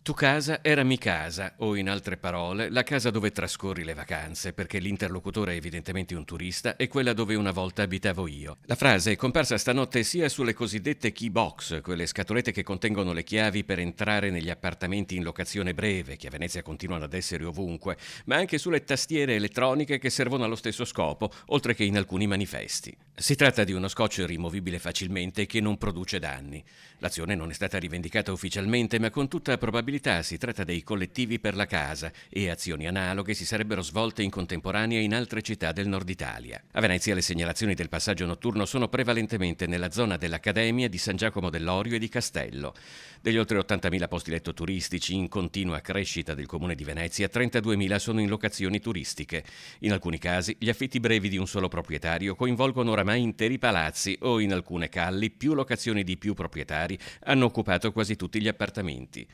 Tu casa era mi casa, o in altre parole, la casa dove trascorri le vacanze, perché l'interlocutore è evidentemente un turista, è quella dove una volta abitavo io. La frase è comparsa stanotte sia sulle cosiddette key box, quelle scatolette che contengono le chiavi per entrare negli appartamenti in locazione breve, che a Venezia continuano ad essere ovunque, ma anche sulle tastiere elettroniche che servono allo stesso scopo, oltre che in alcuni manifesti. Si tratta di uno scotch rimovibile facilmente che non produce danni. L'azione non è stata rivendicata ufficialmente, ma con tutta probabilità si tratta dei collettivi per la casa e azioni analoghe si sarebbero svolte in contemporanea in altre città del nord Italia. A Venezia le segnalazioni del passaggio notturno sono prevalentemente nella zona dell'Accademia, di San Giacomo dell'Orio e di Castello. Degli oltre 80.000 posti letto turistici in continua crescita del comune di Venezia, 32.000 sono in locazioni turistiche. In alcuni casi gli affitti brevi di un solo proprietario coinvolgono oramai interi palazzi o in alcune calli più locazioni di più proprietari hanno occupato quasi tutti gli appartamenti.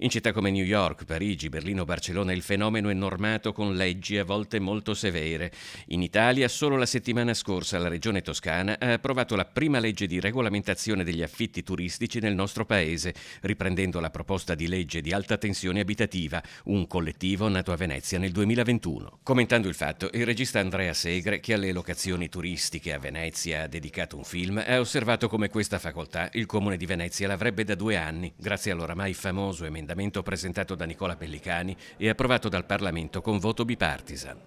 In città come New York, Parigi, Berlino, Barcellona il fenomeno è normato con leggi a volte molto severe. In Italia solo la settimana scorsa la Regione Toscana ha approvato la prima legge di regolamentazione degli affitti turistici nel nostro paese, riprendendo la proposta di legge di alta tensione abitativa, un collettivo nato a Venezia nel 2021. Commentando il fatto, il regista Andrea Segre, che alle locazioni turistiche a Venezia ha dedicato un film, ha osservato come questa facoltà il Comune di Venezia l'avrebbe da 2 anni, grazie all'oramai famoso emendamento presentato da Nicola Pellicani e approvato dal Parlamento con voto bipartisan.